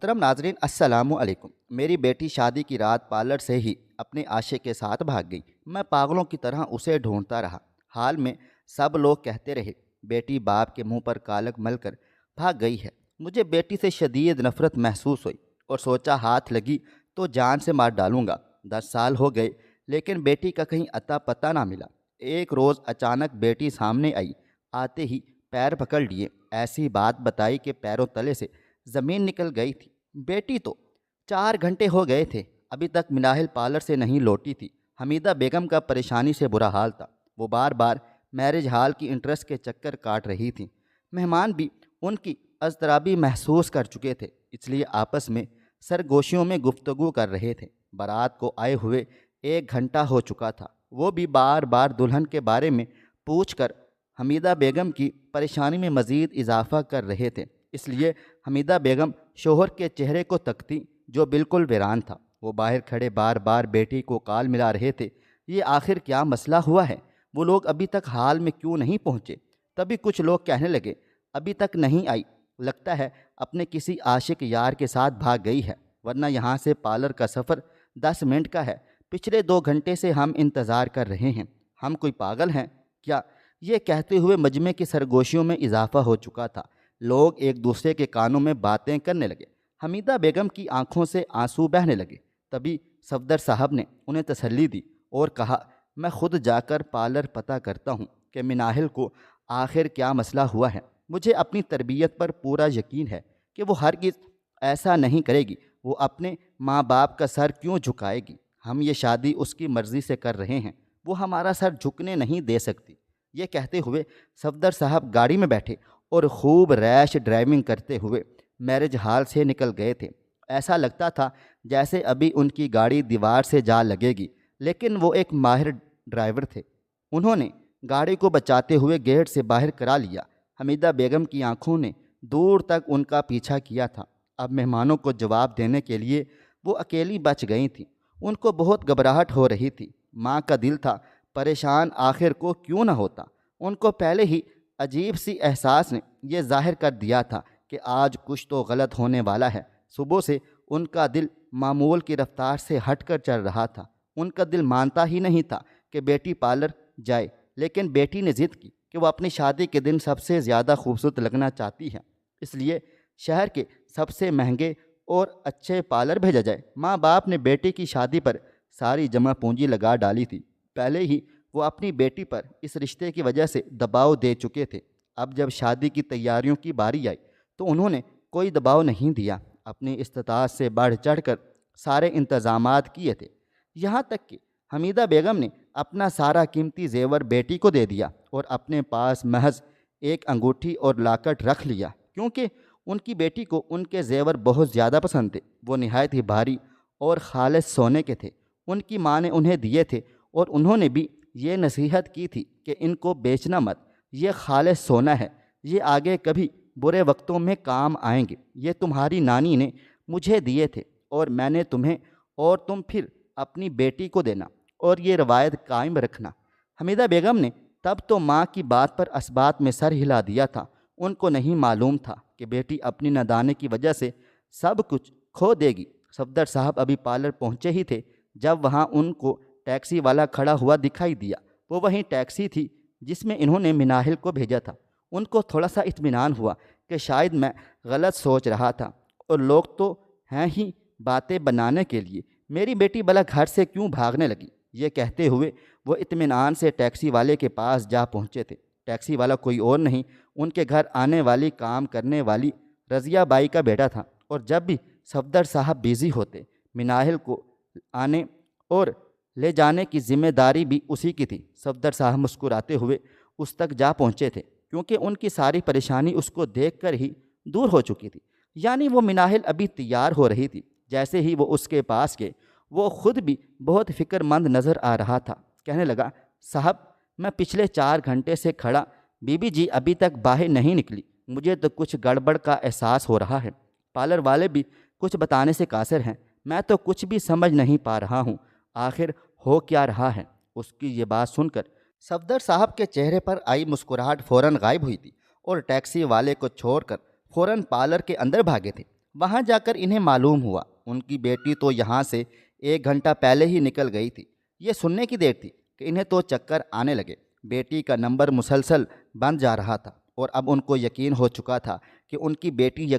محترم ناظرین السلام علیکم۔ میری بیٹی شادی کی رات پارلر سے ہی اپنے عاشق کے ساتھ بھاگ گئی۔ میں پاگلوں کی طرح اسے ڈھونڈتا رہا۔ حال میں سب لوگ کہتے رہے بیٹی باپ کے منہ پر کالک مل کر بھاگ گئی ہے۔ مجھے بیٹی سے شدید نفرت محسوس ہوئی اور سوچا ہاتھ لگی تو جان سے مار ڈالوں گا۔ 10 سال ہو گئے لیکن بیٹی کا کہیں اتا پتہ نہ ملا۔ ایک روز اچانک بیٹی سامنے آئی۔ آتے ہی پیر پکڑ لیے، ایسی بات بتائی کہ پیروں تلے سے زمین نکل گئی تھی۔ بیٹی تو 4 گھنٹے ہو گئے تھے، ابھی تک مناہل پارلر سے نہیں لوٹی تھی۔ حمیدہ بیگم کا پریشانی سے برا حال تھا۔ وہ بار بار میرج ہال کی انٹرسٹ کے چکر کاٹ رہی تھیں۔ مہمان بھی ان کی اضطرابی محسوس کر چکے تھے، اس لیے آپس میں سرگوشیوں میں گفتگو کر رہے تھے۔ بارات کو آئے ہوئے 1 گھنٹہ ہو چکا تھا۔ وہ بھی بار بار دلہن کے بارے میں پوچھ کر حمیدہ بیگم کی پریشانی میں مزید اضافہ کر رہے تھے۔ اس لیے حمیدہ بیگم شوہر کے چہرے کو تکتی جو بالکل ویران تھا۔ وہ باہر کھڑے بار بار بیٹی کو کال ملا رہے تھے۔ یہ آخر کیا مسئلہ ہوا ہے؟ وہ لوگ ابھی تک حال میں کیوں نہیں پہنچے؟ تبھی کچھ لوگ کہنے لگے ابھی تک نہیں آئی، لگتا ہے اپنے کسی عاشق یار کے ساتھ بھاگ گئی ہے، ورنہ یہاں سے پارلر کا سفر 10 منٹ کا ہے۔ پچھلے 2 گھنٹے سے ہم انتظار کر رہے ہیں، ہم کوئی پاگل ہیں کیا؟ یہ کہتے ہوئے مجمع کی سرگوشیوں میں اضافہ ہو چکا تھا۔ لوگ ایک دوسرے کے کانوں میں باتیں کرنے لگے۔ حمیدہ بیگم کی آنکھوں سے آنسو بہنے لگے۔ تبھی صفدر صاحب نے انہیں تسلی دی اور کہا میں خود جا کر پارلر پتہ کرتا ہوں کہ مناہل کو آخر کیا مسئلہ ہوا ہے۔ مجھے اپنی تربیت پر پورا یقین ہے کہ وہ ہرگز ایسا نہیں کرے گی۔ وہ اپنے ماں باپ کا سر کیوں جھکائے گی؟ ہم یہ شادی اس کی مرضی سے کر رہے ہیں، وہ ہمارا سر جھکنے نہیں دے سکتی۔ یہ کہتے ہوئے صفدر صاحب گاڑی میں بیٹھے اور خوب ریش ڈرائیونگ کرتے ہوئے میرج ہال سے نکل گئے تھے۔ ایسا لگتا تھا جیسے ابھی ان کی گاڑی دیوار سے جا لگے گی، لیکن وہ ایک ماہر ڈرائیور تھے۔ انہوں نے گاڑی کو بچاتے ہوئے گیٹ سے باہر کرا لیا۔ حمیدہ بیگم کی آنکھوں نے دور تک ان کا پیچھا کیا تھا۔ اب مہمانوں کو جواب دینے کے لیے وہ اکیلی بچ گئی تھیں۔ ان کو بہت گھبراہٹ ہو رہی تھی۔ ماں کا دل تھا پریشان، آخر کو کیوں نہ ہوتا۔ ان کو پہلے ہی عجیب سی احساس نے یہ ظاہر کر دیا تھا کہ آج کچھ تو غلط ہونے والا ہے۔ صبح سے ان کا دل معمول کی رفتار سے ہٹ کر چل رہا تھا۔ ان کا دل مانتا ہی نہیں تھا کہ بیٹی پارلر جائے، لیکن بیٹی نے ضد کی کہ وہ اپنی شادی کے دن سب سے زیادہ خوبصورت لگنا چاہتی ہے، اس لیے شہر کے سب سے مہنگے اور اچھے پارلر بھیجا جائے۔ ماں باپ نے بیٹی کی شادی پر ساری جمع پونجی لگا ڈالی تھی۔ پہلے ہی وہ اپنی بیٹی پر اس رشتے کی وجہ سے دباؤ دے چکے تھے۔ اب جب شادی کی تیاریوں کی باری آئی تو انہوں نے کوئی دباؤ نہیں دیا، اپنی استطاعت سے بڑھ چڑھ کر سارے انتظامات کیے تھے۔ یہاں تک کہ حمیدہ بیگم نے اپنا سارا قیمتی زیور بیٹی کو دے دیا اور اپنے پاس محض ایک انگوٹھی اور لاکٹ رکھ لیا، کیونکہ ان کی بیٹی کو ان کے زیور بہت زیادہ پسند تھے۔ وہ نہایت ہی بھاری اور خالص سونے کے تھے۔ ان کی ماں نے انہیں دیے تھے اور انہوں نے بھی یہ نصیحت کی تھی کہ ان کو بیچنا مت، یہ خالص سونا ہے، یہ آگے کبھی برے وقتوں میں کام آئیں گے۔ یہ تمہاری نانی نے مجھے دیے تھے اور میں نے تمہیں، اور تم پھر اپنی بیٹی کو دینا اور یہ روایت قائم رکھنا۔ حمیدہ بیگم نے تب تو ماں کی بات پر اسبات میں سر ہلا دیا تھا۔ ان کو نہیں معلوم تھا کہ بیٹی اپنی نادانی کی وجہ سے سب کچھ کھو دے گی۔ صفدر صاحب ابھی پارلر پہنچے ہی تھے جب وہاں ان کو ٹیکسی والا کھڑا ہوا دکھائی دیا۔ وہ وہیں ٹیکسی تھی جس میں انہوں نے مناہل کو بھیجا تھا۔ ان کو تھوڑا سا اطمینان ہوا کہ شاید میں غلط سوچ رہا تھا اور لوگ تو ہیں ہی باتیں بنانے کے لیے، میری بیٹی بھلا گھر سے کیوں بھاگنے لگی؟ یہ کہتے ہوئے وہ اطمینان سے ٹیکسی والے کے پاس جا پہنچے تھے۔ ٹیکسی والا کوئی اور نہیں، ان کے گھر آنے والی کام کرنے والی رضیہ بائی کا بیٹا تھا، اور جب بھی صفدر صاحب بیزی ہوتے مناہل کو آنے اور لے جانے کی ذمہ داری بھی اسی کی تھی۔ صفدر صاحب مسکراتے ہوئے اس تک جا پہنچے تھے، کیونکہ ان کی ساری پریشانی اس کو دیکھ کر ہی دور ہو چکی تھی۔ یعنی وہ مناہل ابھی تیار ہو رہی تھی۔ جیسے ہی وہ اس کے پاس گئے، وہ خود بھی بہت فکر مند نظر آ رہا تھا۔ کہنے لگا صاحب میں پچھلے 4 گھنٹے سے کھڑا، بی بی جی ابھی تک باہر نہیں نکلی، مجھے تو کچھ گڑبڑ کا احساس ہو رہا ہے۔ پارلر والے بھی کچھ بتانے سے قاصر ہیں، میں تو کچھ بھی سمجھ نہیں پا رہا ہوں، آخر ہو کیا رہا ہے؟ اس کی یہ بات سن کر صفدر صاحب کے چہرے پر آئی مسکراہٹ فوراً غائب ہوئی تھی اور ٹیکسی والے کو چھوڑ کر فوراً پارلر کے اندر بھاگے تھے۔ وہاں جا کر انہیں معلوم ہوا ان کی بیٹی تو یہاں سے 1 گھنٹہ پہلے ہی نکل گئی تھی۔ یہ سننے کی دیر تھی کہ انہیں تو چکر آنے لگے۔ بیٹی کا نمبر مسلسل بند جا رہا تھا اور اب ان کو یقین ہو چکا تھا کہ ان کی بیٹی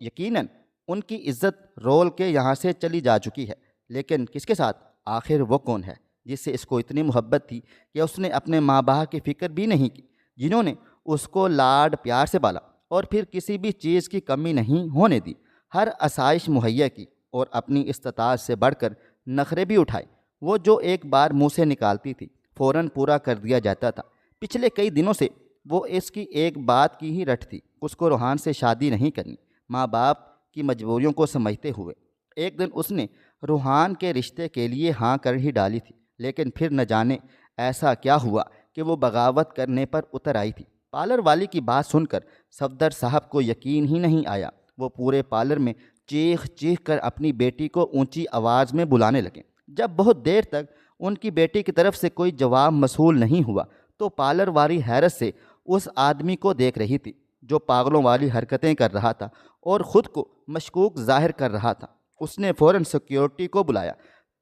یقیناً ان کی عزت رول کے یہاں سے چلی جا چکی ہے۔ لیکن کس کے ساتھ؟ آخر وہ کون ہے جس سے اس کو اتنی محبت تھی کہ اس نے اپنے ماں باپ کی فکر بھی نہیں کی، جنہوں نے اس کو لاڈ پیار سے پالا اور پھر کسی بھی چیز کی کمی نہیں ہونے دی، ہر آسائش مہیا کی اور اپنی استطاعت سے بڑھ کر نخرے بھی اٹھائے۔ وہ جو ایک بار منہ سے نکالتی تھی فوراً پورا کر دیا جاتا تھا۔ پچھلے کئی دنوں سے وہ اس کی ایک بات کی ہی رٹ تھی، اس کو روحان سے شادی نہیں کرنی، ماں باپ کی مجبوریوں کو سمجھتے ہوئے۔ ایک دن اس نے روحان کے رشتے کے لیے ہاں کر ہی ڈالی تھی، لیکن پھر نہ جانے ایسا کیا ہوا کہ وہ بغاوت کرنے پر اتر آئی تھی۔ پارلر والی کی بات سن کر صفدر صاحب کو یقین ہی نہیں آیا۔ وہ پورے پارلر میں چیخ چیخ کر اپنی بیٹی کو اونچی آواز میں بلانے لگے۔ جب بہت دیر تک ان کی بیٹی کی طرف سے کوئی جواب موصول نہیں ہوا تو پارلر والی حیرت سے اس آدمی کو دیکھ رہی تھی جو پاگلوں والی حرکتیں کر رہا تھا اور خود کو مشکوک ظاہر کر رہا تھا۔ اس نے فوراً سیکیورٹی کو بلایا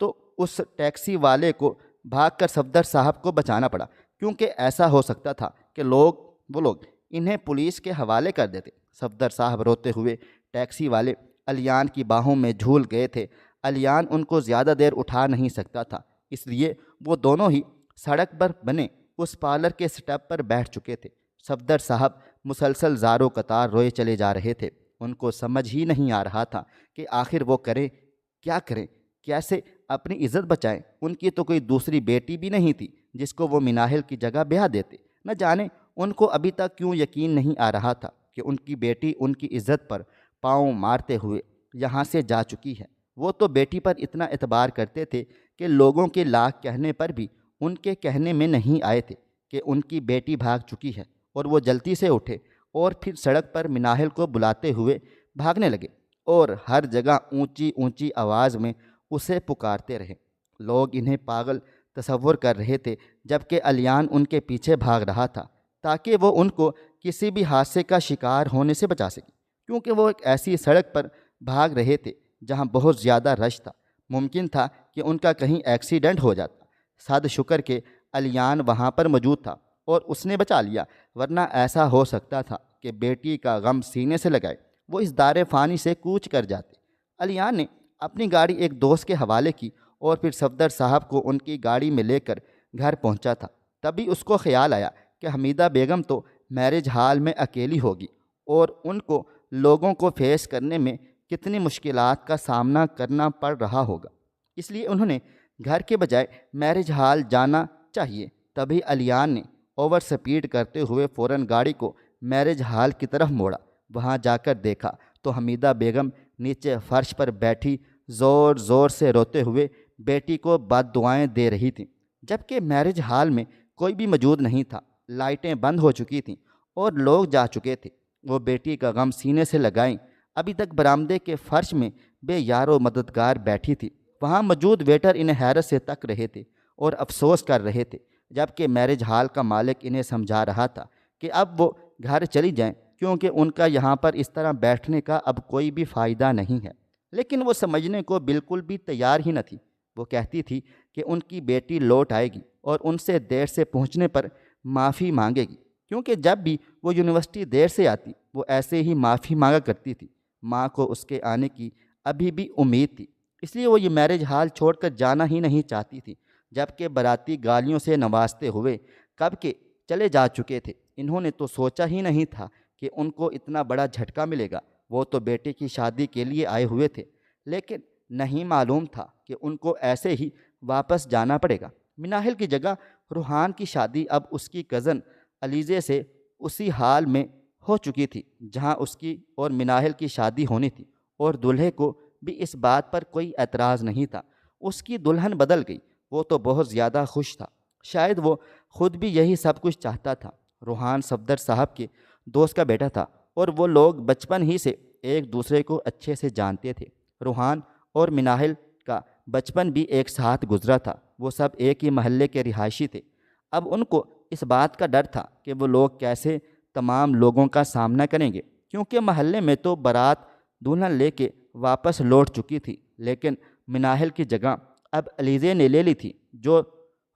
تو اس ٹیکسی والے کو بھاگ کر صفدر صاحب کو بچانا پڑا، کیونکہ ایسا ہو سکتا تھا کہ وہ لوگ انہیں پولیس کے حوالے کر دیتے۔ صفدر صاحب روتے ہوئے ٹیکسی والے علیان کی باہوں میں جھول گئے تھے۔ علیان ان کو زیادہ دیر اٹھا نہیں سکتا تھا، اس لیے وہ دونوں ہی سڑک پر بنے اس پارلر کے سٹیپ پر بیٹھ چکے تھے۔ صفدر صاحب مسلسل زاروں قطار روئے چلے جا رہے تھے۔ ان کو سمجھ ہی نہیں آ رہا تھا کہ آخر وہ کریں کیا کریں، کیسے اپنی عزت بچائیں۔ ان کی تو کوئی دوسری بیٹی بھی نہیں تھی جس کو وہ مناہل کی جگہ بیاہ دیتے۔ نہ جانے ان کو ابھی تک کیوں یقین نہیں آ رہا تھا کہ ان کی بیٹی ان کی عزت پر پاؤں مارتے ہوئے یہاں سے جا چکی ہے۔ وہ تو بیٹی پر اتنا اعتبار کرتے تھے کہ لوگوں کے لاکھ کہنے پر بھی ان کے کہنے میں نہیں آئے تھے کہ ان کی بیٹی بھاگ چکی ہے، اور وہ جلدی سے اٹھے اور پھر سڑک پر مناہل کو بلاتے ہوئے بھاگنے لگے اور ہر جگہ اونچی اونچی آواز میں اسے پکارتے رہے۔ لوگ انہیں پاگل تصور کر رہے تھے، جبکہ علیان ان کے پیچھے بھاگ رہا تھا تاکہ وہ ان کو کسی بھی حادثے کا شکار ہونے سے بچا سکے، کیونکہ وہ ایک ایسی سڑک پر بھاگ رہے تھے جہاں بہت زیادہ رش تھا۔ ممکن تھا کہ ان کا کہیں ایکسیڈنٹ ہو جاتا۔ صد شکر کہ علیان وہاں پر موجود تھا اور اس نے بچا لیا، ورنہ ایسا ہو سکتا تھا کہ بیٹی کا غم سینے سے لگائے وہ اس دار فانی سے کوچ کر جاتے۔ علیان نے اپنی گاڑی ایک دوست کے حوالے کی اور پھر صفدر صاحب کو ان کی گاڑی میں لے کر گھر پہنچا تھا۔ تبھی اس کو خیال آیا کہ حمیدہ بیگم تو میرج ہال میں اکیلی ہوگی اور ان کو لوگوں کو فیس کرنے میں کتنی مشکلات کا سامنا کرنا پڑ رہا ہوگا، اس لیے انہوں نے گھر کے بجائے میرج ہال جانا چاہیے۔ تبھی علیان نے اوور سپیڈ کرتے ہوئے فوراً گاڑی کو میرج ہال کی طرف موڑا۔ وہاں جا کر دیکھا تو حمیدہ بیگم نیچے فرش پر بیٹھی زور زور سے روتے ہوئے بیٹی کو بد دعائیں دے رہی تھیں، جبکہ میرج ہال میں کوئی بھی موجود نہیں تھا۔ لائٹیں بند ہو چکی تھیں اور لوگ جا چکے تھے۔ وہ بیٹی کا غم سینے سے لگائیں ابھی تک برآمدے کے فرش میں بے یار و مددگار بیٹھی تھی۔ وہاں موجود ویٹر انہیں حیرت سے تک رہے تھے اور افسوس کر رہے تھے، جبکہ میرج ہال کا مالک انہیں سمجھا رہا تھا کہ اب وہ گھر چلی جائیں، کیونکہ ان کا یہاں پر اس طرح بیٹھنے کا اب کوئی بھی فائدہ نہیں ہے۔ لیکن وہ سمجھنے کو بالکل بھی تیار ہی نہ تھی۔ وہ کہتی تھی کہ ان کی بیٹی لوٹ آئے گی اور ان سے دیر سے پہنچنے پر معافی مانگے گی، کیونکہ جب بھی وہ یونیورسٹی دیر سے آتی وہ ایسے ہی معافی مانگا کرتی تھی۔ ماں کو اس کے آنے کی ابھی بھی امید تھی، اس لیے وہ یہ میرج ہال چھوڑ کر جانا ہی نہیں چاہتی تھی، جبکہ باراتی گالیوں سے نوازتے ہوئے کب کے چلے جا چکے تھے۔ انہوں نے تو سوچا ہی نہیں تھا کہ ان کو اتنا بڑا جھٹکا ملے گا۔ وہ تو بیٹے کی شادی کے لیے آئے ہوئے تھے، لیکن نہیں معلوم تھا کہ ان کو ایسے ہی واپس جانا پڑے گا۔ مناہل کی جگہ روحان کی شادی اب اس کی کزن علیزے سے اسی حال میں ہو چکی تھی جہاں اس کی اور مناہل کی شادی ہونی تھی، اور دولہے کو بھی اس بات پر کوئی اعتراض نہیں تھا۔ اس کی دلہن بدل گئی، وہ تو بہت زیادہ خوش تھا، شاید وہ خود بھی یہی سب کچھ چاہتا تھا۔ روحان صفدر صاحب کے دوست کا بیٹا تھا اور وہ لوگ بچپن ہی سے ایک دوسرے کو اچھے سے جانتے تھے۔ روحان اور مناہل کا بچپن بھی ایک ساتھ گزرا تھا، وہ سب ایک ہی محلے کے رہائشی تھے۔ اب ان کو اس بات کا ڈر تھا کہ وہ لوگ کیسے تمام لوگوں کا سامنا کریں گے، کیونکہ محلے میں تو بارات دلہن لے کے واپس لوٹ چکی تھی، لیکن مناہل کی جگہ اب علیزے نے لے لی تھی، جو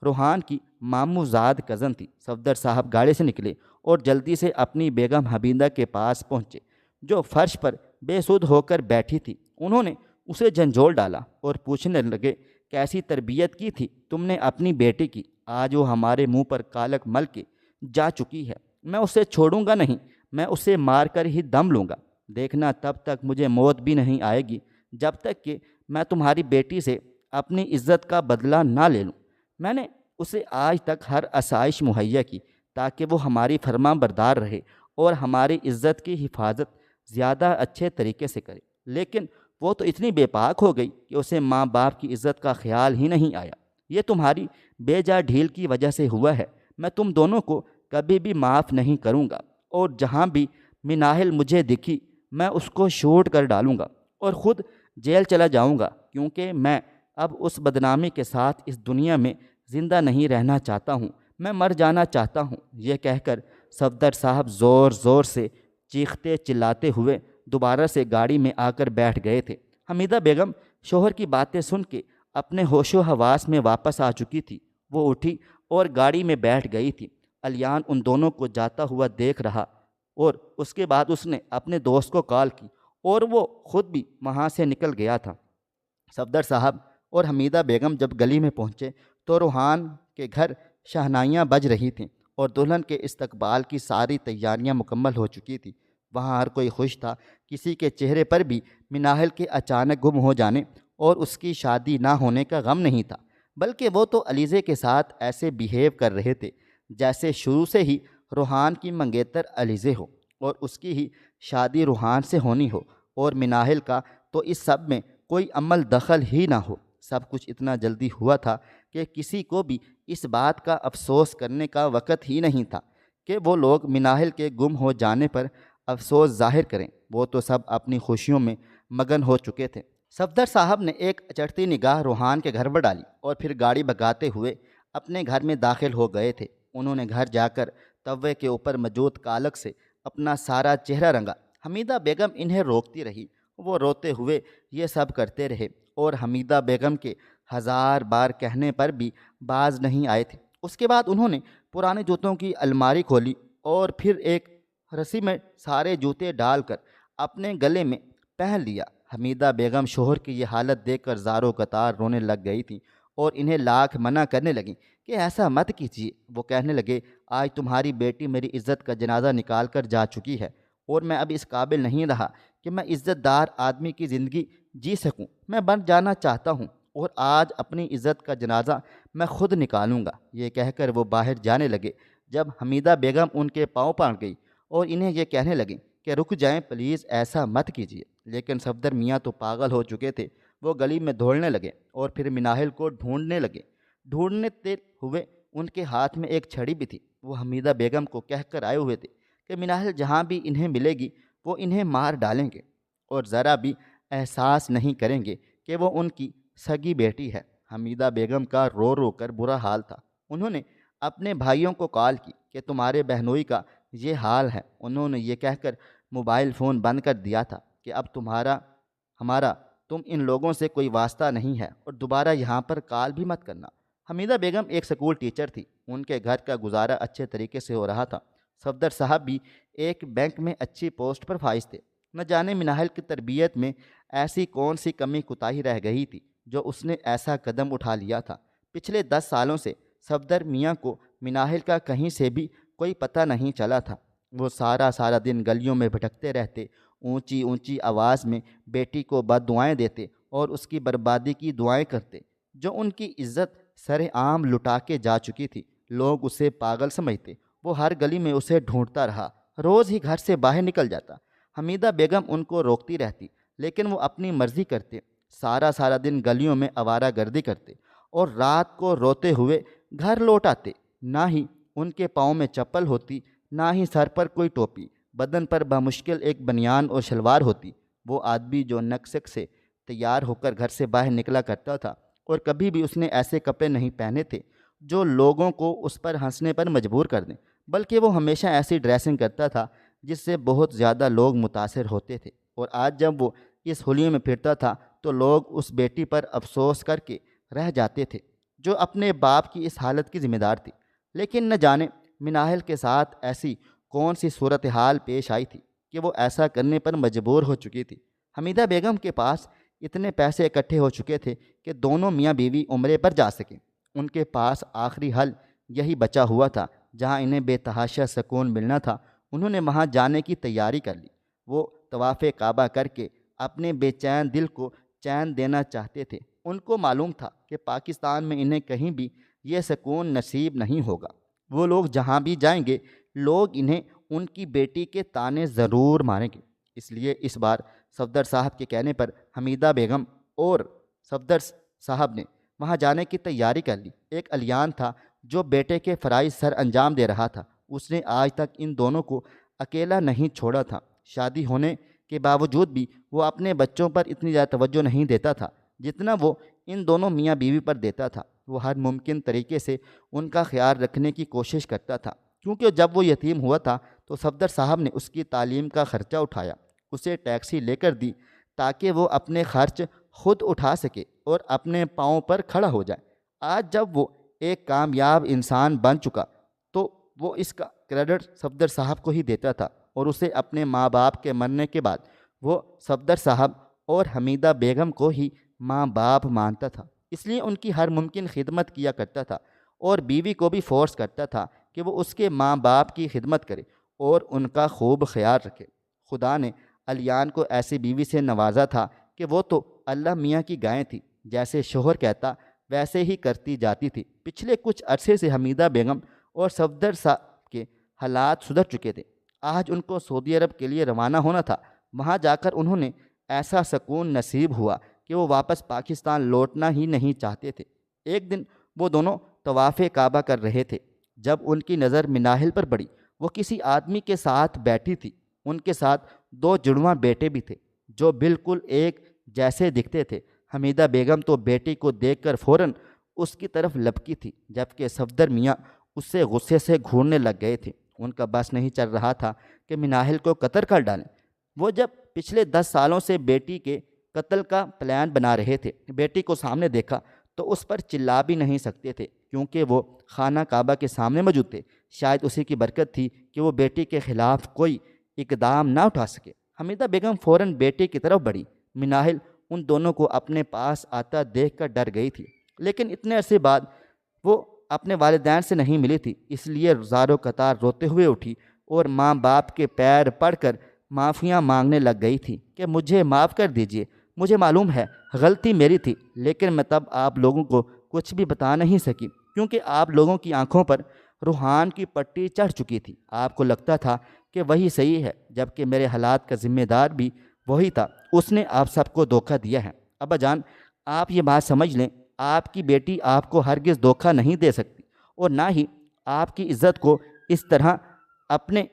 روحان کی ماموں زاد کزن تھی۔ صفدر صاحب گاڑی سے نکلے اور جلدی سے اپنی بیگم حمیدہ کے پاس پہنچے، جو فرش پر بے سود ہو کر بیٹھی تھی۔ انہوں نے اسے جھنجھوڑ ڈالا اور پوچھنے لگے، کیسی تربیت کی تھی تم نے اپنی بیٹی کی؟ آج وہ ہمارے منہ پر کالک مل کے جا چکی ہے، میں اسے چھوڑوں گا نہیں، میں اسے مار کر ہی دم لوں گا۔ دیکھنا تب تک مجھے موت بھی نہیں آئے گی جب تک کہ میں تمہاری بیٹی سے اپنی عزت کا بدلہ نہ لے لوں۔ میں نے اسے آج تک ہر آسائش مہیا کی تاکہ وہ ہماری فرما بردار رہے اور ہماری عزت کی حفاظت زیادہ اچھے طریقے سے کرے، لیکن وہ تو اتنی بے پاک ہو گئی کہ اسے ماں باپ کی عزت کا خیال ہی نہیں آیا۔ یہ تمہاری بے جا ڈھیل کی وجہ سے ہوا ہے، میں تم دونوں کو کبھی بھی معاف نہیں کروں گا، اور جہاں بھی مناہل مجھے دکھی میں اس کو شوٹ کر ڈالوں گا اور خود جیل چلا جاؤں گا، کیونکہ میں اب اس بدنامی کے ساتھ اس دنیا میں زندہ نہیں رہنا چاہتا ہوں، میں مر جانا چاہتا ہوں۔ یہ کہہ کر صفدر صاحب زور زور سے چیختے چلاتے ہوئے دوبارہ سے گاڑی میں آ کر بیٹھ گئے تھے۔ حمیدہ بیگم شوہر کی باتیں سن کے اپنے ہوش و حواس میں واپس آ چکی تھی۔ وہ اٹھی اور گاڑی میں بیٹھ گئی تھی۔ الیان ان دونوں کو جاتا ہوا دیکھ رہا اور اس کے بعد اس نے اپنے دوست کو کال کی اور وہ خود بھی وہاں سے نکل گیا تھا۔ صفدر صاحب اور حمیدہ بیگم جب گلی میں پہنچے تو روحان کے گھر شہنائیاں بج رہی تھیں اور دلہن کے استقبال کی ساری تیاریاں مکمل ہو چکی تھیں۔ وہاں ہر کوئی خوش تھا، کسی کے چہرے پر بھی مناہل کے اچانک گم ہو جانے اور اس کی شادی نہ ہونے کا غم نہیں تھا، بلکہ وہ تو علیزے کے ساتھ ایسے بیہیو کر رہے تھے جیسے شروع سے ہی روحان کی منگیتر علیزے ہو اور اس کی ہی شادی روحان سے ہونی ہو، اور مناہل کا تو اس سب میں کوئی عمل دخل ہی نہ ہو۔ سب کچھ اتنا جلدی ہوا تھا کہ کسی کو بھی اس بات کا افسوس کرنے کا وقت ہی نہیں تھا کہ وہ لوگ مناہل کے گم ہو جانے پر افسوس ظاہر کریں۔ وہ تو سب اپنی خوشیوں میں مگن ہو چکے تھے۔ صفدر صاحب نے ایک چڑھتی نگاہ روحان کے گھر پر ڈالی اور پھر گاڑی بھگاتے ہوئے اپنے گھر میں داخل ہو گئے تھے۔ انہوں نے گھر جا کر توے کے اوپر موجود کالک سے اپنا سارا چہرہ رنگا۔ حمیدہ بیگم انہیں روکتی رہی، وہ روتے ہوئے یہ سب کرتے رہے اور حمیدہ بیگم کے ہزار بار کہنے پر بھی باز نہیں آئے تھے۔ اس کے بعد انہوں نے پرانے جوتوں کی الماری کھولی اور پھر ایک رسی میں سارے جوتے ڈال کر اپنے گلے میں پہن لیا۔ حمیدہ بیگم شوہر کی یہ حالت دیکھ کر زار و قطار رونے لگ گئی تھیں اور انہیں لاکھ منع کرنے لگیں کہ ایسا مت کیجیے۔ وہ کہنے لگے، آج تمہاری بیٹی میری عزت کا جنازہ نکال کر جا چکی ہے اور میں اب اس قابل نہیں رہا کہ میں عزت دار آدمی کی زندگی جی سکوں، میں بن جانا چاہتا ہوں اور آج اپنی عزت کا جنازہ میں خود نکالوں گا۔ یہ کہہ کر وہ باہر جانے لگے جب حمیدہ بیگم ان کے پاؤں پڑ گئی اور انہیں یہ کہنے لگیں کہ رک جائیں پلیز، ایسا مت کیجیے۔ لیکن صفدر میاں تو پاگل ہو چکے تھے۔ وہ گلی میں دوڑنے لگے اور پھر مناہل کو ڈھونڈنے لگے۔ ڈھونڈتے ہوئے ان کے ہاتھ میں ایک چھڑی بھی تھی۔ وہ حمیدہ بیگم کو کہہ کر آئے ہوئے تھے کہ مناہل جہاں بھی انہیں ملے گی وہ انہیں مار ڈالیں گے اور ذرا بھی احساس نہیں کریں گے کہ وہ ان کی سگی بیٹی ہے۔ حمیدہ بیگم کا رو رو کر برا حال تھا۔ انہوں نے اپنے بھائیوں کو کال کی کہ تمہارے بہنوئی کا یہ حال ہے۔ انہوں نے یہ کہہ کر موبائل فون بند کر دیا تھا کہ اب ہمارا تم ان لوگوں سے کوئی واسطہ نہیں ہے اور دوبارہ یہاں پر کال بھی مت کرنا۔ حمیدہ بیگم ایک سکول ٹیچر تھی۔ ان کے گھر کا گزارا اچھے طریقے سے ہو رہا تھا۔ صفدر صاحب بھی ایک بینک میں اچھی پوسٹ پر فائز تھے۔ نہ جانے مناہل کی تربیت میں ایسی کون سی کمی کوتاہی رہ گئی تھی جو اس نے ایسا قدم اٹھا لیا تھا۔ پچھلے 10 سالوں سے صفدر میاں کو مناہل کا کہیں سے بھی کوئی پتہ نہیں چلا تھا۔ وہ سارا دن گلیوں میں بھٹکتے رہتے، اونچی اونچی آواز میں بیٹی کو بد دعائیں دیتے اور اس کی بربادی کی دعائیں کرتے، جو ان کی عزت سر عام لٹا کے جا چکی تھی۔ لوگ اسے پاگل سمجھتے۔ وہ ہر گلی میں اسے ڈھونڈتا رہا، روز ہی گھر سے باہر نکل جاتا۔ حمیدہ بیگم ان کو روکتی رہتی لیکن وہ اپنی مرضی کرتے، سارا دن گلیوں میں آوارہ گردی کرتے اور رات کو روتے ہوئے گھر لوٹ آتے۔ نہ ہی ان کے پاؤں میں چپل ہوتی، نہ ہی سر پر کوئی ٹوپی، بدن پر بمشکل ایک بنیان اور شلوار ہوتی۔ وہ آدمی جو نکسک سے تیار ہو کر گھر سے باہر نکلا کرتا تھا اور کبھی بھی اس نے ایسے کپڑے نہیں پہنے تھے جو لوگوں کو اس پر ہنسنے پر مجبور کر دیں، بلکہ وہ ہمیشہ ایسی ڈریسنگ کرتا تھا جس سے بہت زیادہ لوگ متاثر ہوتے تھے۔ اور آج جب وہ اس حلیے میں پھرتا تھا تو لوگ اس بیٹی پر افسوس کر کے رہ جاتے تھے جو اپنے باپ کی اس حالت کی ذمہ دار تھی۔ لیکن نہ جانے مناہل کے ساتھ ایسی کون سی صورتحال پیش آئی تھی کہ وہ ایسا کرنے پر مجبور ہو چکی تھی۔ حمیدہ بیگم کے پاس اتنے پیسے اکٹھے ہو چکے تھے کہ دونوں میاں بیوی عمرے پر جا سکیں۔ ان کے پاس آخری حل یہی بچا ہوا تھا، جہاں انہیں بے تحاشا سکون ملنا تھا۔ انہوں نے وہاں جانے کی تیاری کر لی۔ وہ طواف کعبہ کر کے اپنے بے چین دل کو چین دینا چاہتے تھے۔ ان کو معلوم تھا کہ پاکستان میں انہیں کہیں بھی یہ سکون نصیب نہیں ہوگا۔ وہ لوگ جہاں بھی جائیں گے لوگ انہیں ان کی بیٹی کے طعنے ضرور ماریں گے۔ اس لیے اس بار صفدر صاحب کے کہنے پر حمیدہ بیگم اور صفدر صاحب نے وہاں جانے کی تیاری کر لی۔ ایک الیان تھا جو بیٹے کے فرائض سر انجام دے رہا تھا۔ اس نے آج تک ان دونوں کو اکیلا نہیں چھوڑا تھا۔ شادی ہونے کے باوجود بھی وہ اپنے بچوں پر اتنی زیادہ توجہ نہیں دیتا تھا جتنا وہ ان دونوں میاں بیوی پر دیتا تھا۔ وہ ہر ممکن طریقے سے ان کا خیال رکھنے کی کوشش کرتا تھا، کیونکہ جب وہ یتیم ہوا تھا تو صفدر صاحب نے اس کی تعلیم کا خرچہ اٹھایا، اسے ٹیکسی لے کر دی تاکہ وہ اپنے خرچ خود اٹھا سکے اور اپنے پاؤں پر کھڑا ہو جائے۔ آج جب وہ ایک کامیاب انسان بن چکا تو وہ اس کا کریڈٹ صفدر صاحب کو ہی دیتا تھا، اور اسے اپنے ماں باپ کے مرنے کے بعد وہ صفدر صاحب اور حمیدہ بیگم کو ہی ماں باپ مانتا تھا۔ اس لیے ان کی ہر ممکن خدمت کیا کرتا تھا اور بیوی کو بھی فورس کرتا تھا کہ وہ اس کے ماں باپ کی خدمت کرے اور ان کا خوب خیال رکھے۔ خدا نے الیان کو ایسی بیوی سے نوازا تھا کہ وہ تو اللہ میاں کی گائے تھی، جیسے شوہر کہتا ویسے ہی کرتی جاتی تھی۔ پچھلے کچھ عرصے سے حمیدہ بیگم اور صفدر صاحب کے حالات سدھر چکے تھے۔ آج ان کو سعودی عرب کے لیے روانہ ہونا تھا۔ وہاں جا کر انہوں نے ایسا سکون نصیب ہوا کہ وہ واپس پاکستان لوٹنا ہی نہیں چاہتے تھے۔ ایک دن وہ دونوں طواف کعبہ کر رہے تھے جب ان کی نظر مناہل پر پڑی۔ وہ کسی آدمی کے ساتھ بیٹھی تھی۔ ان کے ساتھ دو جڑواں بیٹے بھی تھے جو بالکل ایک جیسے دکھتے تھے۔ حمیدہ بیگم تو بیٹی کو دیکھ کر فوراً اس کی طرف لپکی تھی، جبکہ صفدر میاں اس سے غصے سے گھورنے لگ گئے تھے۔ ان کا بس نہیں چل رہا تھا کہ مناہل کو قتل کر ڈالیں۔ وہ جب پچھلے 10 سالوں سے بیٹی کے قتل کا پلان بنا رہے تھے، بیٹی کو سامنے دیکھا تو اس پر چلا بھی نہیں سکتے تھے، کیونکہ وہ خانہ کعبہ کے سامنے موجود تھے۔ شاید اسی کی برکت تھی کہ وہ بیٹی کے خلاف کوئی اقدام نہ اٹھا سکے۔ حمیدہ بیگم فوراً بیٹی کی طرف بڑھی۔ مناہل ان دونوں کو اپنے پاس آتا دیکھ کر ڈر گئی تھی، لیکن اتنے عرصے بعد وہ اپنے والدین سے نہیں ملی تھی، اس لیے زارو قطار روتے ہوئے اٹھی اور ماں باپ کے پیر پڑ کر معافیاں مانگنے لگ گئی تھی کہ مجھے معاف کر دیجیے، مجھے معلوم ہے غلطی میری تھی، لیکن میں تب آپ لوگوں کو کچھ بھی بتا نہیں سکی کیونکہ آپ لوگوں کی آنکھوں پر روحان کی پٹی چڑھ چکی تھی۔ آپ کو لگتا تھا کہ وہی صحیح ہے، جبکہ میرے حالات کا ذمہ دار بھی وہی تھا۔ اس نے آپ سب کو دھوکہ دیا ہے۔ ابا جان، آپ یہ بات سمجھ لیں، آپ کی بیٹی آپ کو ہرگز دھوکہ نہیں دے سکتی اور نہ ہی آپ کی عزت کو اس طرح اپنے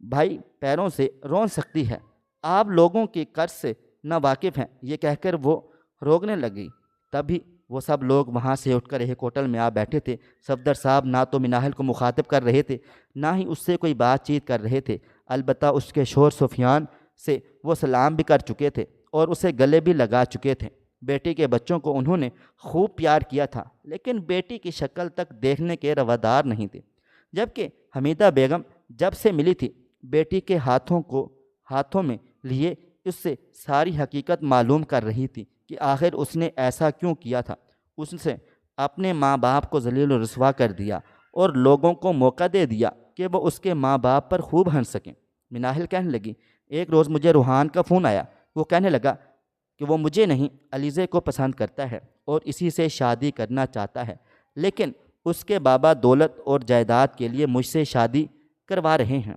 بھائی پیروں سے رون سکتی ہے۔ آپ لوگوں کے قرض سے نہ واقف ہیں، یہ کہہ کر وہ روکنے لگی۔ تبھی وہ سب لوگ وہاں سے اٹھ کر ایک ہوٹل میں آ بیٹھے تھے۔ صفدر صاحب نہ تو مناہل کو مخاطب کر رہے تھے، نہ ہی اس سے کوئی بات چیت کر رہے تھے۔ البتہ اس کے شوہر سفیان سے وہ سلام بھی کر چکے تھے اور اسے گلے بھی لگا چکے تھے۔ بیٹی کے بچوں کو انہوں نے خوب پیار کیا تھا، لیکن بیٹی کی شکل تک دیکھنے کے روادار نہیں تھے۔ جبکہ حمیدہ بیگم جب سے ملی تھی، بیٹی کے ہاتھوں میں لیے اس سے ساری حقیقت معلوم کر رہی تھی کہ آخر اس نے ایسا کیوں کیا تھا۔ اس سے اپنے ماں باپ کو ذلیل و رسوا کر دیا اور لوگوں کو موقع دے دیا کہ وہ اس کے ماں باپ پر خوب ہنس سکیں۔ مناہل کہنے لگی، ایک روز مجھے روحان کا فون آیا۔ وہ کہنے لگا کہ وہ مجھے نہیں، علیزے کو پسند کرتا ہے اور اسی سے شادی کرنا چاہتا ہے، لیکن اس کے بابا دولت اور جائیداد کے لیے مجھ سے شادی کروا رہے ہیں۔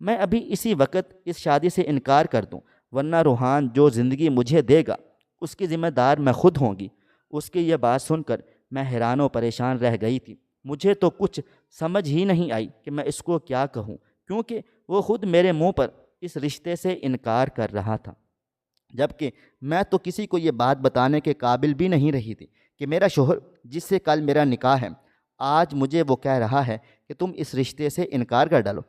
میں ابھی اسی وقت اس شادی سے انکار کر دوں، ورنہ روحان جو زندگی مجھے دے گا اس کی ذمہ دار میں خود ہوں گی۔ اس کی یہ بات سن کر میں حیران و پریشان رہ گئی تھی۔ مجھے تو کچھ سمجھ ہی نہیں آئی کہ میں اس کو کیا کہوں، کیونکہ وہ خود میرے منہ پر اس رشتے سے انکار کر رہا تھا، جبکہ میں تو کسی کو یہ بات بتانے کے قابل بھی نہیں رہی تھی کہ میرا شوہر جس سے کل میرا نکاح ہے، آج مجھے وہ کہہ رہا ہے کہ تم اس رشتے سے انکار کر ڈالو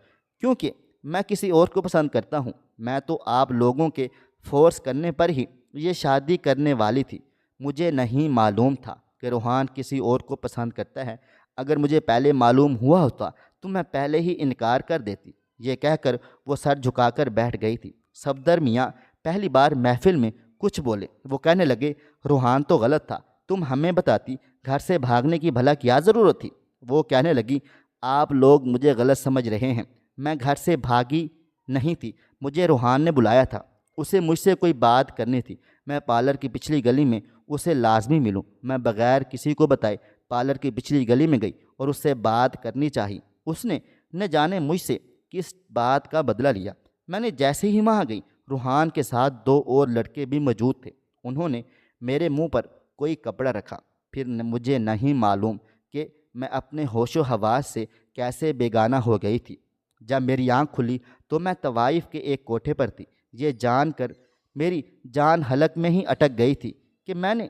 کیونکہ میں کسی اور کو پسند کرتا ہوں۔ میں تو آپ لوگوں کے فورس کرنے پر ہی یہ شادی کرنے والی تھی۔ مجھے نہیں معلوم تھا کہ روحان کسی اور کو پسند کرتا ہے۔ اگر مجھے پہلے معلوم ہوا ہوتا تو میں پہلے ہی انکار کر دیتی۔ یہ کہہ کر وہ سر جھکا کر بیٹھ گئی تھی۔ صفدر میاں پہلی بار محفل میں کچھ بولے۔ وہ کہنے لگے، روحان تو غلط تھا، تم ہمیں بتاتی، گھر سے بھاگنے کی بھلا کیا ضرورت تھی؟ وہ کہنے لگی، آپ لوگ مجھے غلط سمجھ رہے ہیں، میں گھر سے بھاگی نہیں تھی، مجھے روحان نے بلایا تھا، اسے مجھ سے کوئی بات کرنی تھی، میں پارلر کی پچھلی گلی میں اسے لازمی ملوں۔ میں بغیر کسی کو بتائے پارلر کی پچھلی گلی میں گئی اور اس سے بات کرنی چاہی۔ اس نے نہ جانے مجھ سے کس بات کا بدلہ لیا۔ میں نے جیسے ہی وہاں گئی، روحان کے ساتھ 2 اور لڑکے بھی موجود تھے۔ انہوں نے میرے منہ پر کوئی کپڑا رکھا۔ پھر مجھے نہیں معلوم کہ میں اپنے ہوش و حواس سے کیسے بیگانہ ہو گئی تھی۔ جب میری آنکھ کھلی تو میں طوائف کے ایک کوٹھے پر تھی۔ یہ جان کر میری جان حلق میں ہی اٹک گئی تھی کہ میں نے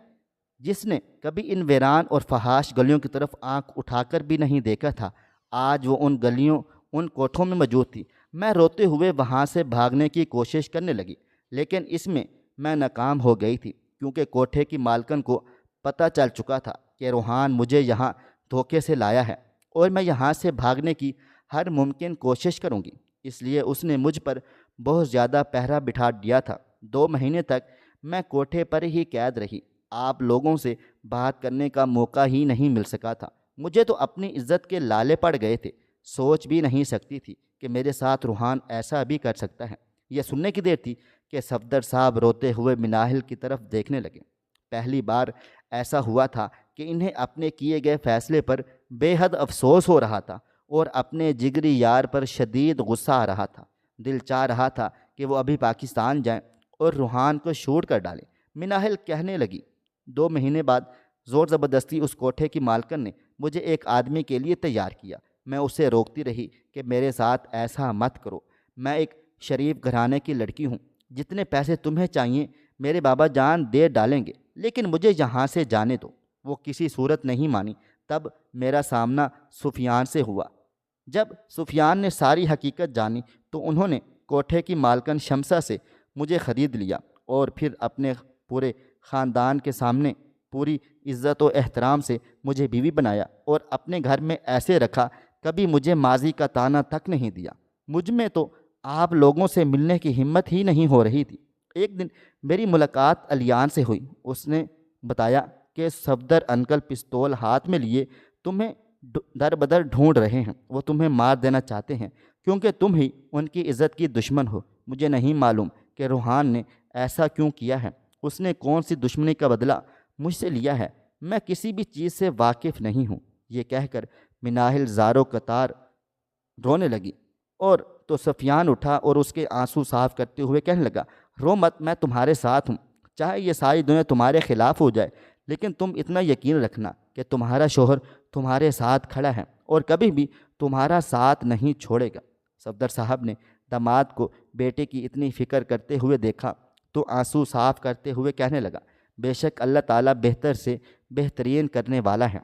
جس نے کبھی ان ویران اور فحاش گلیوں کی طرف آنکھ اٹھا کر بھی نہیں دیکھا تھا، آج وہ ان گلیوں، ان کوٹھوں میں موجود تھی۔ میں روتے ہوئے وہاں سے بھاگنے کی کوشش کرنے لگی، لیکن اس میں میں ناکام ہو گئی تھی، کیونکہ کوٹھے کی مالکن کو پتہ چل چکا تھا کہ روحان مجھے یہاں دھوکے سے لایا ہے اور میں یہاں سے بھاگنے کی ہر ممکن کوشش کروں گی۔ اس لیے اس نے مجھ پر بہت زیادہ پہرا بٹھا دیا تھا۔ 2 مہینے تک میں کوٹھے پر ہی قید رہی۔ آپ لوگوں سے بات کرنے کا موقع ہی نہیں مل سکا تھا۔ مجھے تو اپنی عزت کے لالے پڑ گئے تھے۔ سوچ بھی نہیں سکتی تھی کہ میرے ساتھ روحان ایسا بھی کر سکتا ہے۔ یہ سننے کی دیر تھی کہ صفدر صاحب روتے ہوئے مناہل کی طرف دیکھنے لگے۔ پہلی بار ایسا ہوا تھا کہ انہیں اپنے کیے گئے فیصلے پر بے حد افسوس ہو رہا تھا اور اپنے جگری یار پر شدید غصہ آ رہا تھا۔ دل چاہ رہا تھا کہ وہ ابھی پاکستان جائیں اور روحان کو شوٹ کر ڈالیں۔ مناہل کہنے لگی، 2 مہینے بعد زور زبردستی اس کوٹھے کی مالکن نے مجھے ایک آدمی کے لیے تیار کیا۔ میں اسے روکتی رہی کہ میرے ساتھ ایسا مت کرو، میں ایک شریف گھرانے کی لڑکی ہوں، جتنے پیسے تمہیں چاہیے میرے بابا جان دے ڈالیں گے، لیکن مجھے یہاں سے جانے دو۔ وہ کسی صورت نہیں مانی۔ تب میرا سامنا سفیان سے ہوا۔ جب سفیان نے ساری حقیقت جانی تو انہوں نے کوٹھے کی مالکن شمسہ سے مجھے خرید لیا اور پھر اپنے پورے خاندان کے سامنے پوری عزت و احترام سے مجھے بیوی بنایا اور اپنے گھر میں ایسے رکھا، کبھی مجھے ماضی کا طعنہ تک نہیں دیا۔ مجھ میں تو آپ لوگوں سے ملنے کی ہمت ہی نہیں ہو رہی تھی۔ ایک دن میری ملاقات علیان سے ہوئی۔ اس نے بتایا کہ صفدر انکل پستول ہاتھ میں لیے تمہیں در بدر ڈھونڈ رہے ہیں، وہ تمہیں مار دینا چاہتے ہیں کیونکہ تم ہی ان کی عزت کی دشمن ہو۔ مجھے نہیں معلوم کہ روحان نے ایسا کیوں کیا ہے، اس نے کون سی دشمنی کا بدلہ مجھ سے لیا ہے، میں کسی بھی چیز سے واقف نہیں ہوں۔ یہ کہہ کر مناہل زارو قطار رونے لگی اور تو سفیان اٹھا اور اس کے آنسو صاف کرتے ہوئے کہنے لگا، رو مت، میں تمہارے ساتھ ہوں، چاہے یہ ساری دنیا تمہارے خلاف ہو جائے، لیکن تم اتنا یقین رکھنا کہ تمہارا شوہر تمہارے ساتھ کھڑا ہے اور کبھی بھی تمہارا ساتھ نہیں چھوڑے گا۔ صفدر صاحب نے داماد کو بیٹے کی اتنی فکر کرتے ہوئے دیکھا تو آنسو صاف کرتے ہوئے کہنے لگا، بے شک اللہ تعالیٰ بہتر سے بہترین کرنے والا ہے۔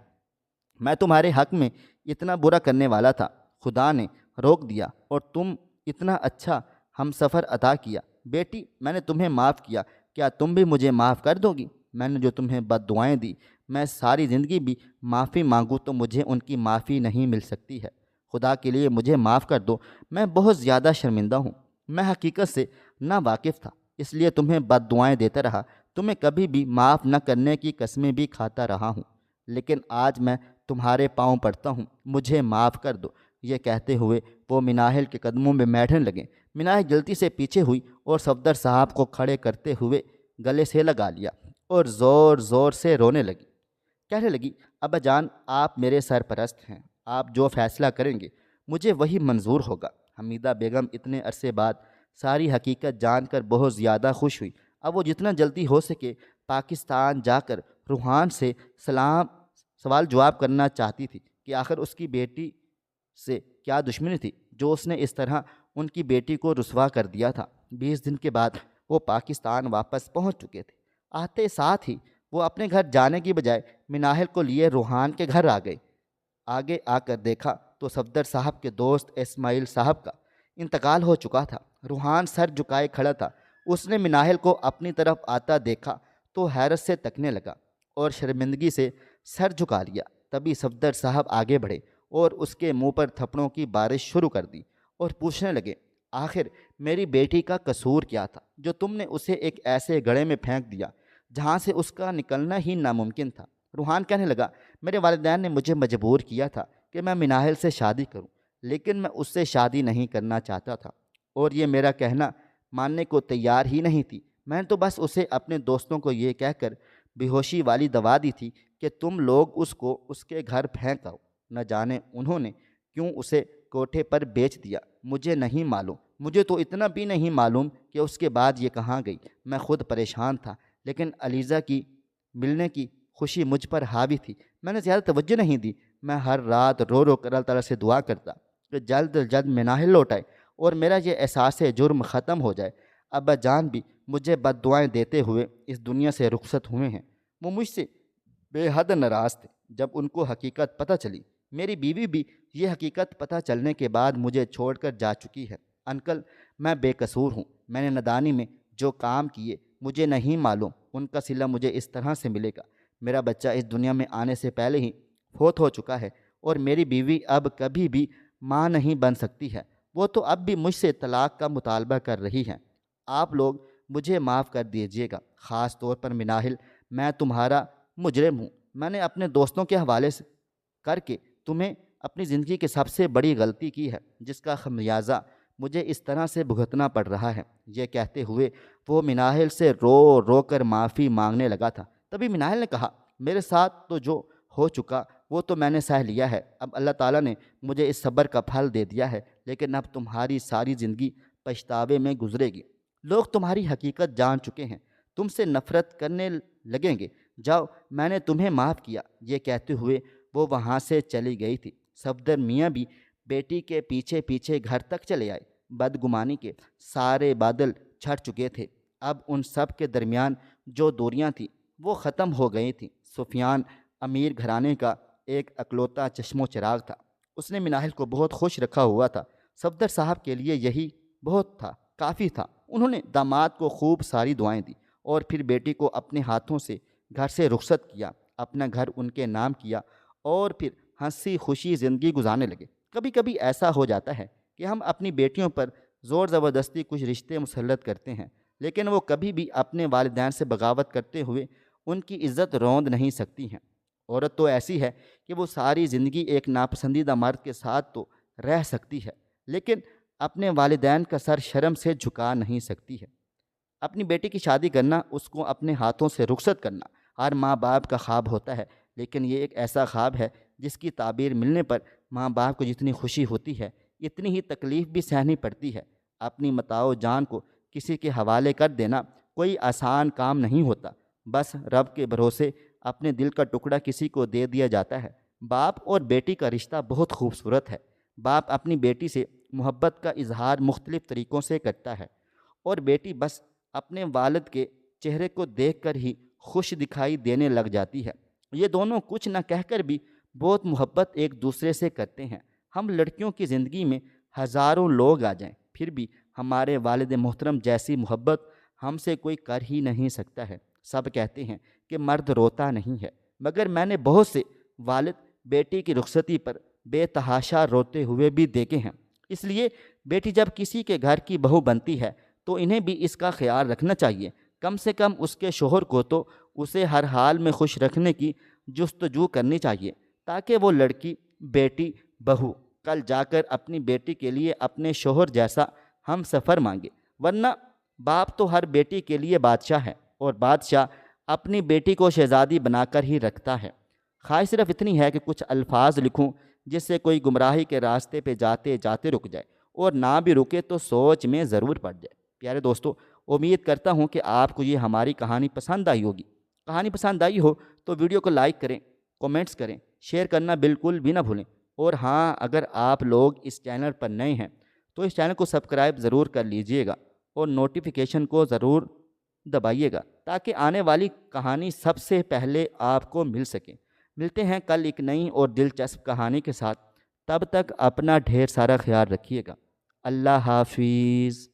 میں تمہارے حق میں اتنا برا کرنے والا تھا، خدا نے روک دیا اور تم اتنا اچھا ہم سفر عطا کیا۔ بیٹی، میں نے تمہیں معاف کیا، کیا تم بھی مجھے معاف کر دو گی؟ میں نے جو تمہیں بد دعائیں دی، میں ساری زندگی بھی معافی مانگوں تو مجھے ان کی معافی نہیں مل سکتی ہے۔ خدا کے لیے مجھے معاف کر دو، میں بہت زیادہ شرمندہ ہوں۔ میں حقیقت سے نا واقف تھا، اس لیے تمہیں بد دعائیں دیتا رہا، تمہیں کبھی بھی معاف نہ کرنے کی قسمیں بھی کھاتا رہا ہوں، لیکن آج میں تمہارے پاؤں پڑتا ہوں، مجھے معاف کر دو۔ یہ کہتے ہوئے وہ مناہل کے قدموں میں بیٹھنے لگے۔ مناہل جلدی سے پیچھے ہوئی اور صفدر صاحب کو کھڑے کرتے ہوئے گلے سے لگا لیا اور زور زور سے رونے لگی۔ کہنے لگی، ابا جان، آپ میرے سرپرست ہیں، آپ جو فیصلہ کریں گے مجھے وہی منظور ہوگا۔ حمیدہ بیگم اتنے عرصے بعد ساری حقیقت جان کر بہت زیادہ خوش ہوئی۔ اب وہ جتنا جلدی ہو سکے پاکستان جا کر روحان سے سوال جواب کرنا چاہتی تھی کہ آخر اس کی بیٹی سے کیا دشمنی تھی جو اس نے اس طرح ان کی بیٹی کو رسوا کر دیا تھا۔ 20 دن کے بعد وہ پاکستان واپس پہنچ چکے تھے۔ آتے ساتھ ہی وہ اپنے گھر جانے کی بجائے مناہل کو لیے روحان کے گھر آ گئے۔ آگے آ کر دیکھا تو صفدر صاحب کے دوست اسماعیل صاحب کا انتقال ہو چکا تھا۔ روحان سر جھکائے کھڑا تھا، اس نے مناہل کو اپنی طرف آتا دیکھا تو حیرت سے تکنے لگا اور شرمندگی سے سر جھکا لیا۔ تبھی صفدر صاحب آگے بڑھے اور اس کے منہ پر تھپڑوں کی بارش شروع کر دی اور پوچھنے لگے، آخر میری بیٹی کا قصور کیا تھا جو تم نے اسے ایک ایسے گڑھے میں پھینک دیا جہاں سے اس کا نکلنا ہی ناممکن تھا؟ روحان کہنے لگا، میرے والدین نے مجھے مجبور کیا تھا کہ میں مناہل سے شادی کروں، لیکن میں اس سے شادی نہیں کرنا چاہتا تھا اور یہ میرا کہنا ماننے کو تیار ہی نہیں تھی۔ میں نے تو بس اسے اپنے دوستوں کو یہ کہہ کر بے ہوشی والی دوا دی تھی کہ تم لوگ اس کو اس کے گھر پھینک آؤ۔ نہ جانے انہوں نے کیوں اسے کوٹھے پر بیچ دیا، مجھے نہیں معلوم۔ مجھے تو اتنا بھی نہیں معلوم کہ اس کے بعد یہ کہاں گئی۔ میں خود پریشان تھا، لیکن علیزہ کی ملنے کی خوشی مجھ پر حاوی تھی، میں نے زیادہ توجہ نہیں دی۔ میں ہر رات رو رو کر اللہ تعالیٰ سے دعا کرتا کہ جلد جلد مناہل لوٹ آئے اور میرا یہ احساس جرم ختم ہو جائے۔ ابا جان بھی مجھے بد دعائیں دیتے ہوئے اس دنیا سے رخصت ہوئے ہیں۔ وہ مجھ سے بے حد ناراض تھے جب ان کو حقیقت پتہ چلی۔ میری بیوی بھی یہ حقیقت پتہ چلنے کے بعد مجھے چھوڑ کر جا چکی ہے۔ انکل، میں بے قصور ہوں، میں نے نادانی میں جو کام کیے مجھے نہیں معلوم ان کا صلہ مجھے اس طرح سے ملے گا۔ میرا بچہ اس دنیا میں آنے سے پہلے ہی فوت ہو چکا ہے اور میری بیوی اب کبھی بھی ماں نہیں بن سکتی ہے۔ وہ تو اب بھی مجھ سے طلاق کا مطالبہ کر رہی ہیں۔ آپ لوگ مجھے معاف کر دیجیے گا، خاص طور پر مناہل، میں تمہارا مجرم ہوں۔ میں نے اپنے دوستوں کے حوالے سے کر کے تمہیں اپنی زندگی کی سب سے بڑی غلطی کی ہے، جس کا خمیازہ مجھے اس طرح سے بھگتنا پڑ رہا ہے۔ یہ کہتے ہوئے وہ مناہل سے رو رو کر معافی مانگنے لگا تھا۔ تبھی مناہل نے کہا، میرے ساتھ تو جو ہو چکا وہ تو میں نے سہ لیا ہے۔ اب اللہ تعالیٰ نے مجھے اس صبر کا پھل دے دیا ہے، لیکن اب تمہاری ساری زندگی پچھتاوے میں گزرے گی۔ لوگ تمہاری حقیقت جان چکے ہیں، تم سے نفرت کرنے لگیں گے۔ جاؤ، میں نے تمہیں معاف کیا۔ یہ کہتے ہوئے وہ وہاں سے چلی گئی تھی۔ صفدر میاں بھی بیٹی کے پیچھے پیچھے گھر تک چلے آئے۔ بدگمانی کے سارے بادل چھٹ چکے تھے۔ اب ان سب کے درمیان جو دوریاں تھیں وہ ختم ہو گئی تھیں۔ سفیان امیر گھرانے کا ایک اکلوتا چشم و چراغ تھا۔ اس نے مناہل کو بہت خوش رکھا ہوا تھا۔ صفدر صاحب کے لیے یہی بہت تھا، کافی تھا۔ انہوں نے داماد کو خوب ساری دعائیں دی اور پھر بیٹی کو اپنے ہاتھوں سے گھر سے رخصت کیا، اپنا گھر ان کے نام کیا اور پھر ہنسی خوشی زندگی گزارنے لگے۔ کبھی کبھی ایسا ہو جاتا ہے کہ ہم اپنی بیٹیوں پر زور زبردستی کچھ رشتے مسلط کرتے ہیں، لیکن وہ کبھی بھی اپنے والدین سے بغاوت کرتے ہوئے ان کی عزت روند نہیں سکتی ہیں۔ عورت تو ایسی ہے کہ وہ ساری زندگی ایک ناپسندیدہ مرد کے ساتھ تو رہ سکتی ہے، لیکن اپنے والدین کا سر شرم سے جھکا نہیں سکتی ہے۔ اپنی بیٹی کی شادی کرنا، اس کو اپنے ہاتھوں سے رخصت کرنا ہر ماں باپ کا خواب ہوتا ہے، لیکن یہ ایک ایسا خواب ہے جس کی تعبیر ملنے پر ماں باپ کو جتنی خوشی ہوتی ہے اتنی ہی تکلیف بھی سہنی پڑتی ہے۔ اپنی متاع و جان کو کسی کے حوالے کر دینا کوئی آسان کام نہیں ہوتا، بس رب کے بھروسے اپنے دل کا ٹکڑا کسی کو دے دیا جاتا ہے۔ باپ اور بیٹی کا رشتہ بہت خوبصورت ہے۔ باپ اپنی بیٹی سے محبت کا اظہار مختلف طریقوں سے کرتا ہے اور بیٹی بس اپنے والد کے چہرے کو دیکھ کر ہی خوش دکھائی دینے لگ جاتی ہے۔ یہ دونوں کچھ نہ کہہ کر بھی بہت محبت ایک دوسرے سے کرتے ہیں۔ ہم لڑکیوں کی زندگی میں ہزاروں لوگ آ جائیں، پھر بھی ہمارے والد محترم جیسی محبت ہم سے کوئی کر ہی نہیں سکتا ہے۔ سب کہتے ہیں کہ مرد روتا نہیں ہے، مگر میں نے بہت سے والد بیٹی کی رخصتی پر بے تحاشا روتے ہوئے بھی دیکھے ہیں۔ اس لیے بیٹی جب کسی کے گھر کی بہو بنتی ہے تو انہیں بھی اس کا خیال رکھنا چاہیے، کم سے کم اس کے شوہر کو تو اسے ہر حال میں خوش رکھنے کی جستجو کرنی چاہیے، تاکہ وہ لڑکی، بیٹی، بہو کل جا کر اپنی بیٹی کے لیے اپنے شوہر جیسا ہم سفر مانگے۔ ورنہ باپ تو ہر بیٹی کے لیے بادشاہ ہے اور بادشاہ اپنی بیٹی کو شہزادی بنا کر ہی رکھتا ہے۔ خواہش صرف اتنی ہے کہ کچھ الفاظ لکھوں جس سے کوئی گمراہی کے راستے پہ جاتے جاتے رک جائے، اور نہ بھی رکے تو سوچ میں ضرور پڑ جائے۔ پیارے دوستو، امید کرتا ہوں کہ آپ کو یہ ہماری کہانی پسند آئی ہوگی۔ کہانی پسند آئی ہو تو ویڈیو کو لائک کریں، کومنٹس کریں، شیئر کرنا بالکل بھی نہ بھولیں، اور ہاں، اگر آپ لوگ اس چینل پر نئے ہیں تو اس چینل کو سبسکرائب ضرور کر لیجئے گا اور نوٹیفیکیشن کو ضرور دبائیے گا تاکہ آنے والی کہانی سب سے پہلے آپ کو مل سکے۔ ملتے ہیں کل ایک نئی اور دلچسپ کہانی کے ساتھ، تب تک اپنا ڈھیر سارا خیال رکھیے گا۔ اللہ حافظ۔